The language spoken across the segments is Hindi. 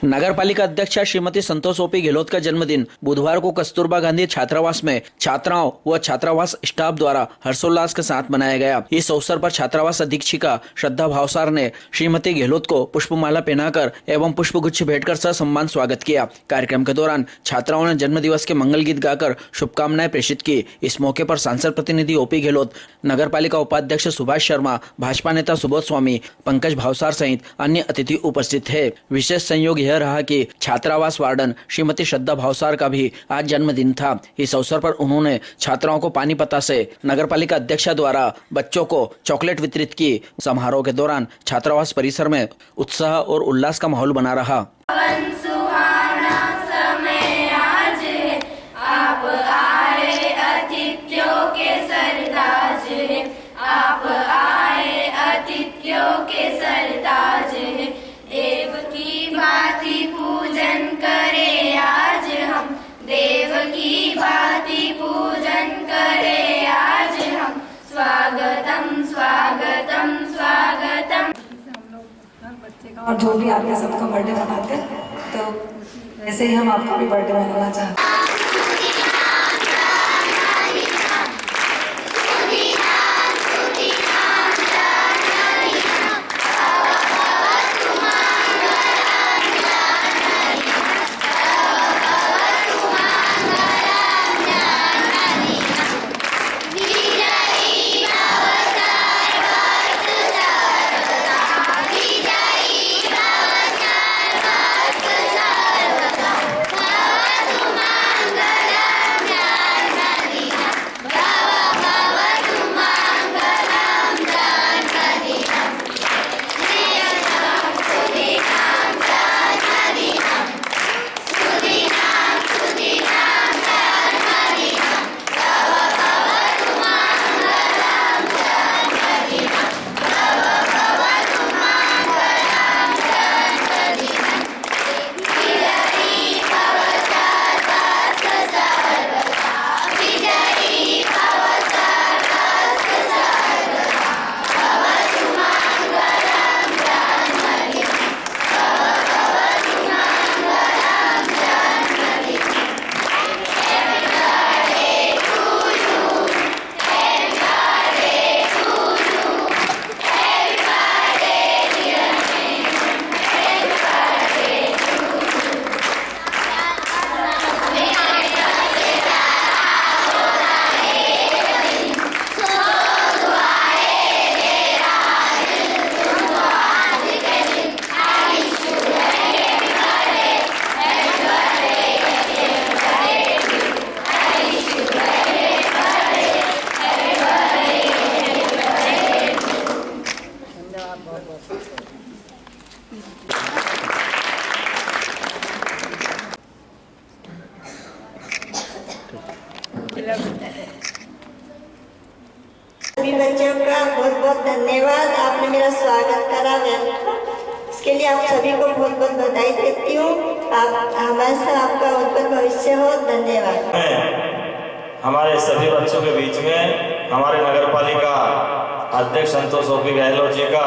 नगर पालिका अध्यक्ष श्रीमती संतोष ओपी गहलोत का जन्मदिन बुधवार को कस्तूरबा गांधी छात्रावास में छात्राओं व छात्रावास स्टाफ द्वारा हर्षोल्लास के साथ मनाया गया। इस अवसर पर छात्रावास अधीक्षिका श्रद्धा भावसार ने श्रीमती गहलोत को पुष्पमाला पहनाकर एवं पुष्पगुच्छ भेंटकर सम्मान स्वागत किया। कार्यक्रम के दौरान छात्राओं ने जन्म दिवस के मंगल गीत गाकर शुभकामनाएं प्रेषित की। इस मौके पर सांसद प्रतिनिधि ओपी गहलोत, नगर पालिका उपाध्यक्ष सुभाष शर्मा, भाजपा नेता सुबोध स्वामी, पंकज भावसार सहित अन्य अतिथि उपस्थित है। विशेष संयोग यह रहा कि छात्रावास वार्डन श्रीमती श्रद्धा भावसार का भी आज जन्मदिन था। इस अवसर पर उन्होंने छात्राओं को पानीपता से नगर पालिका अध्यक्ष द्वारा बच्चों को चॉकलेट वितरित की। समारोह के दौरान छात्रावास परिसर में उत्साह और उल्लास का माहौल बना रहा। देव की भांति पूजन करे आज हम, देव की भांति पूजन करे आज हम। स्वागतम स्वागतम स्वागतम। हम लोग हर बच्चे का और जो भी आपके सबका बर्थडे मनाते हैं, तो ऐसे ही हम आपका भी बर्थडे मनाना चाहते हैं। सभी बच्चों का बहुत बहुत धन्यवाद। आपने मेरा स्वागत करा, इसके लिए आप सभी को बहुत बहुत बधाई देती हूँ। आप हमेशा आपका उज्जवल भविष्य हो। धन्यवाद। हमारे सभी बच्चों के बीच में हमारे नगर पालिका अध्यक्ष संतोष ओपी गहलोत जी का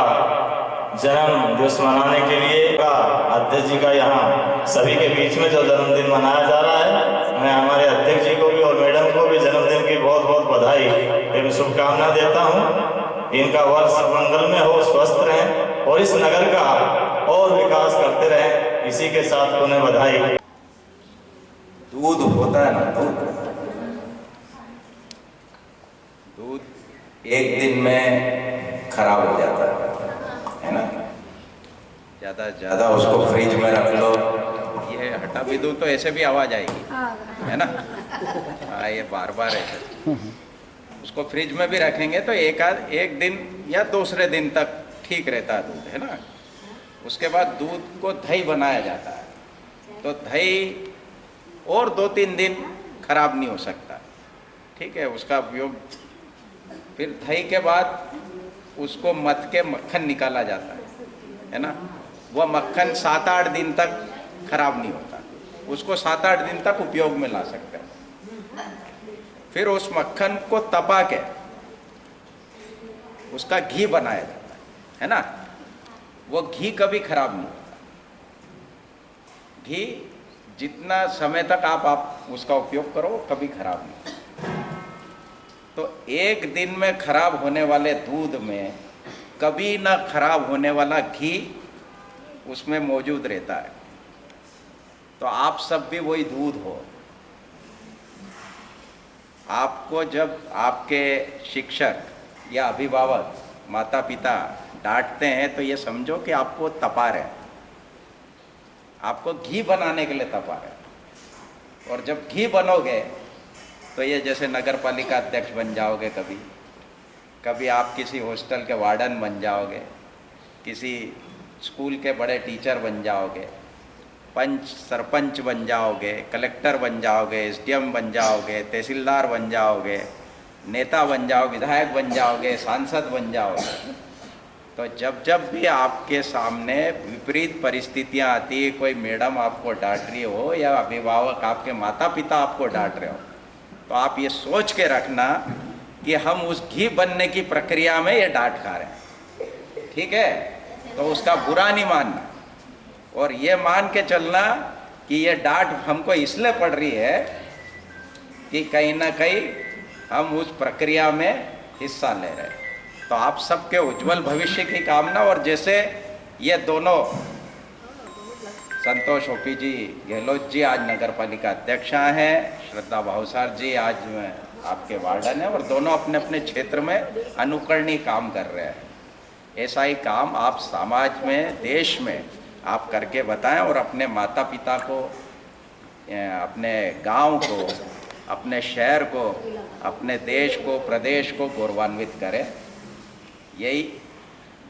जन्म दिवस मनाने के लिए अध्यक्ष जी का यहाँ सभी के बीच में जो जन्मदिन मनाया जा रहा है, मैं हमारे अध्यक्ष जी को भी और मैडम को भी जन्मदिन की बहुत बहुत बधाई एवं शुभकामना देता हूँ। इनका वर्ष मंगल में हो, स्वस्थ रहें और इस नगर का और विकास करते रहें। इसी के साथ उन्हें बधाई। दूध होता है ना, दूध एक दिन में खराब हो जाता है ना। ज्यादा उसको फ्रिज में रख लो, ये हटा भी दूँ तो ऐसे भी आवाज आएगी, है ना। हाँ, ये बार बार ऐसे उसको फ्रिज में भी रखेंगे तो एक दिन या दूसरे दिन तक ठीक रहता है दूध, है ना। उसके बाद दूध को दही बनाया जाता है, तो दही और 2-3 दिन खराब नहीं हो सकता, ठीक है। उसका उपयोग फिर दही के बाद उसको मथ के मक्खन निकाला जाता है ना। वह मक्खन 7-8 दिन तक खराब नहीं होता, उसको 7-8 दिन तक उपयोग में ला सकते हैं। फिर उस मक्खन को तपा के उसका घी बनाया जाता है ना। वो घी कभी खराब नहीं होता, घी जितना समय तक आप उसका उपयोग करो कभी खराब नहीं। तो एक दिन में खराब होने वाले दूध में कभी ना खराब होने वाला घी उसमें मौजूद रहता है। तो आप सब भी वही दूध हो। आपको जब आपके शिक्षक या अभिभावक माता पिता डांटते हैं तो ये समझो कि आपको तपा रहे, आपको घी बनाने के लिए तपा रहे। और जब घी बनोगे तो ये जैसे नगर पालिका अध्यक्ष बन जाओगे, कभी आप किसी हॉस्टल के वार्डन बन जाओगे, किसी स्कूल के बड़े टीचर बन जाओगे, पंच सरपंच बन जाओगे, कलेक्टर बन जाओगे, एसडीएम बन जाओगे, तहसीलदार बन जाओगे, नेता बन जाओगे, विधायक बन जाओगे, सांसद बन जाओगे। तो जब जब भी आपके सामने विपरीत परिस्थितियां आती है, कोई मैडम आपको डांट रही हो या अभिभावक आपके माता पिता आपको डांट रहे हो, तो आप ये सोच के रखना कि हम उस घी बनने की प्रक्रिया में ये डांट खा रहे हैं, ठीक है? तो उसका बुरा नहीं मानना और ये मान के चलना कि ये डांट हमको इसलिए पड़ रही है कि कहीं ना कहीं हम उस प्रक्रिया में हिस्सा ले रहे हैं। तो आप सबके उज्जवल भविष्य की कामना। और जैसे ये दोनों संतोष ओपी जी गहलोत जी आज नगर पालिका अध्यक्ष हैं, श्रद्धा भावसार जी आज आपके वार्डन है, और दोनों अपने अपने क्षेत्र में अनुकरणीय काम कर रहे हैं। ऐसा ही काम आप समाज में, देश में आप करके बताएं और अपने माता पिता को, अपने गांव को, अपने शहर को, अपने देश को, प्रदेश को गौरवान्वित करें। यही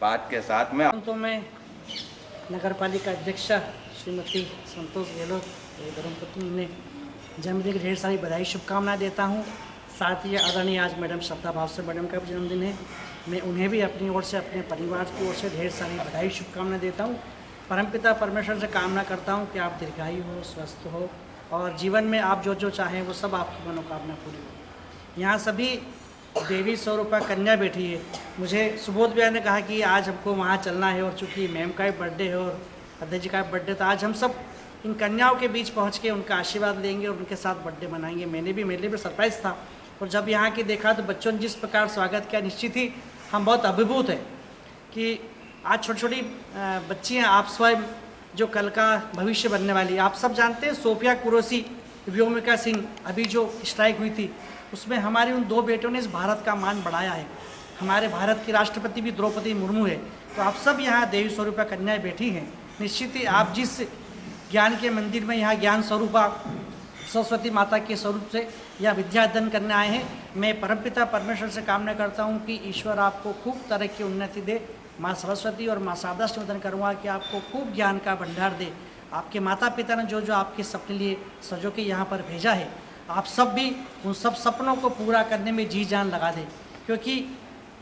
बात के साथ में तो मैं नगर पालिका अध्यक्षा श्रीमती संतोष गहलोत धर्मपत्नी ने जन्मदिन की ढेर सारी बधाई शुभकामनाएं देता हूं। साथ ही आदरणीय आज मैडम श्रद्धा भावसार मैडम का भी जन्मदिन है। मैं उन्हें भी अपनी ओर से, अपने परिवार की ओर से ढेर सारी बधाई शुभकामनाएं देता हूं। परमपिता परमेश्वर से कामना करता हूं कि आप दीर्घायु हो, स्वस्थ हो और जीवन में आप जो जो चाहें वो सब आपकी मनोकामना पूरी हो। यहाँ सभी देवी स्वरूपा कन्या बैठी है। मुझे सुबोध भैया ने कहा कि आज हमको वहाँ चलना है और चूँकि मैम का भी बर्थडे है और अध्यक्ष जी का भी बर्थडे, तो आज हम सब इन कन्याओं के बीच पहुँच के उनका आशीर्वाद लेंगे और उनके साथ बर्थडे मनाएंगे। मेरे लिए भी सरप्राइज़ था और जब यहाँ की देखा तो बच्चों ने जिस प्रकार स्वागत किया, निश्चित ही हम बहुत अभिभूत हैं कि आज छोटी छोटी बच्चियाँ आप स्वयं जो कल का भविष्य बनने वाली। आप सब जानते हैं सोफिया कुरैशी, व्योमिका सिंह अभी जो स्ट्राइक हुई थी उसमें हमारे उन दो बेटों ने इस भारत का मान बढ़ाया है। हमारे भारत की राष्ट्रपति भी द्रौपदी मुर्मू है। तो आप सब यहाँ देवी स्वरूपा कन्याएं बैठी हैं। निश्चित ही आप जिस ज्ञान के मंदिर में यहाँ ज्ञान स्वरूपा सरस्वती माता के स्वरूप से या विद्यादान करने आए हैं, मैं परमपिता परमेश्वर से कामना करता हूँ कि ईश्वर आपको खूब तरह की उन्नति दे। माँ सरस्वती और माँ शारदा से निवेदन करूँगा कि आपको खूब ज्ञान का भंडार दे। आपके माता पिता ने जो जो आपके सपने लिए सजो के यहाँ पर भेजा है, आप सब भी उन सब सपनों को पूरा करने में जी जान लगा दें। क्योंकि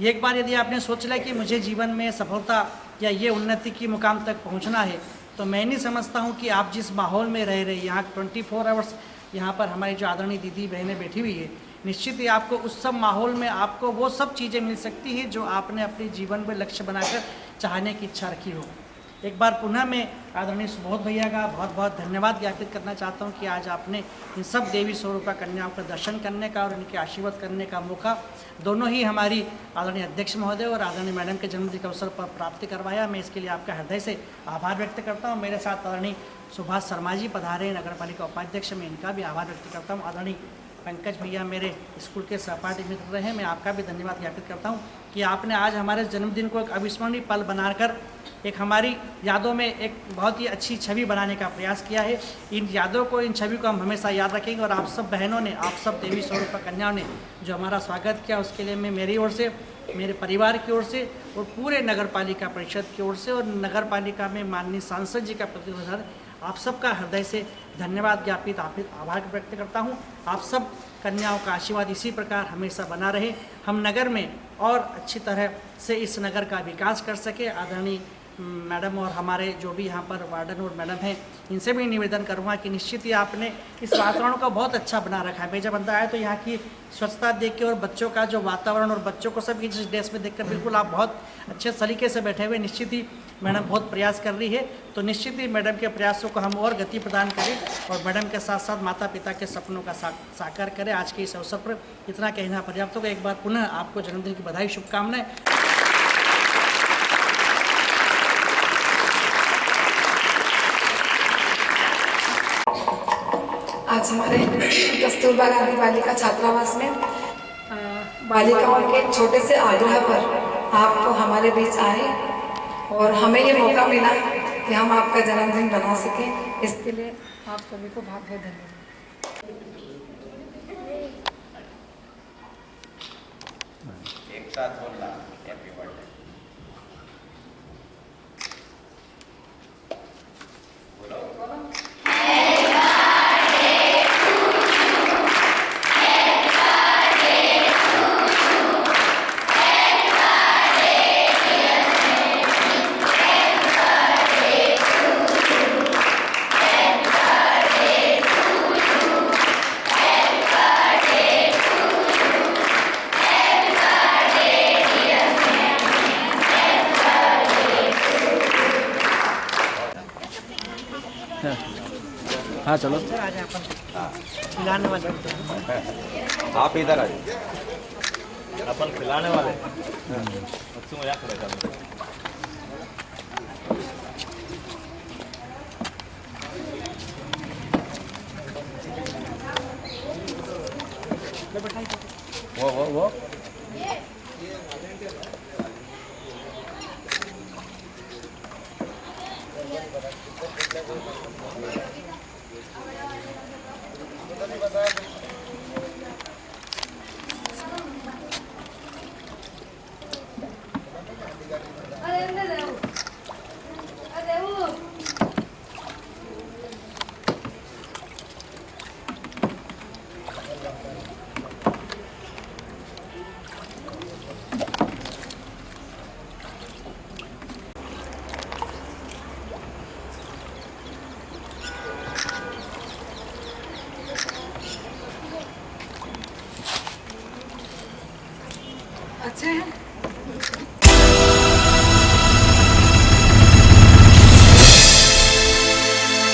एक बार यदि आपने सोच लिया कि मुझे जीवन में सफलता या ये उन्नति की मुकाम तक पहुंचना है, तो मैं नहीं समझता हूं कि आप जिस माहौल में रह रहे, यहाँ 24 आवर्स यहाँ पर हमारी जो आदरणीय दीदी बहनें बैठी हुई है, निश्चित ही आपको उस सब माहौल में आपको वो सब चीज़ें मिल सकती है जो आपने अपने जीवन में लक्ष्य बनाकर चाहने की इच्छा रखी हो। एक बार पुनः मैं आदरणीय सुबोध भैया का बहुत बहुत धन्यवाद ज्ञापित करना चाहता हूं कि आज आपने इन सब देवी स्वरूपा कन्याओं का दर्शन करने का और इनके आशीर्वाद करने का मौका दोनों ही हमारी आदरणीय अध्यक्ष महोदय और आदरणीय मैडम के जन्मदिन के अवसर पर प्राप्त करवाया। मैं इसके लिए आपका हृदय से आभार व्यक्त करता हूँ। मेरे साथ आदरणीय सुभाष शर्मा जी पधारे, नगर पालिका उपाध्यक्ष, मैं इनका भी आभार व्यक्त करता हूँ। आदरणीय पंकज भैया मेरे स्कूल के सहपाठी मित्र रहे, मैं आपका भी धन्यवाद ज्ञापित करता हूँ कि आपने आज हमारे जन्मदिन को एक अविस्मरणीय पल बनाकर एक हमारी यादों में एक बहुत ही अच्छी छवि बनाने का प्रयास किया है। इन यादों को, इन छवि को हम हमेशा याद रखेंगे। और आप सब बहनों ने, आप सब देवी स्वरूपा कन्याओं ने जो हमारा स्वागत किया, उसके लिए मैं मेरी ओर से, मेरे परिवार की ओर से और पूरे नगर पालिका परिषद की ओर से और नगर पालिका में माननीय सांसद जी का प्रतिनिधि आप सबका हृदय से धन्यवाद ज्ञापित आभार व्यक्त करता हूँ। आप सब कन्याओं का आशीर्वाद इसी प्रकार हमेशा बना रहे, हम नगर में और अच्छी तरह से इस नगर का विकास कर सके। आदरणीय मैडम और हमारे जो भी यहाँ पर वार्डन और मैडम हैं, इनसे भी निवेदन करूँगा कि निश्चित ही आपने इस वातावरण को बहुत अच्छा बना रखा है। मैं जब अंदर आया तो यहाँ की स्वच्छता देख के और बच्चों का जो वातावरण और बच्चों को सब इस ड्रेस में देखकर बिल्कुल आप बहुत अच्छे तरीके से बैठे हुए। निश्चित ही मैडम बहुत प्रयास कर रही है, तो निश्चित ही मैडम के प्रयासों को हम और गति प्रदान करें और मैडम के साथ साथ माता पिता के सपनों का साकार करें। आज के इस अवसर पर इतना कहना पर्याप्त होगा। एक बार पुनः आपको जन्मदिन की बधाई, शुभकामनाएं। आज हमारे कस्तूरबा गांधी बालिका छात्रावास में बालिकाओं के छोटे से आग्रह पर आप हमारे बीच आए और हमें ये मौका मिला कि हम आपका जन्मदिन बना सकें। इसके लिए आप सभी को बहुत बहुत धन्यवाद। एक साथ बोलना हैप्पी बर्थडे। हाँ चलो, आज अपन खिलाने वाले आप इधर आ जाइए। अपन खिलाने वाले बच्चों मजाक करेगा। वो अच्छे हैं।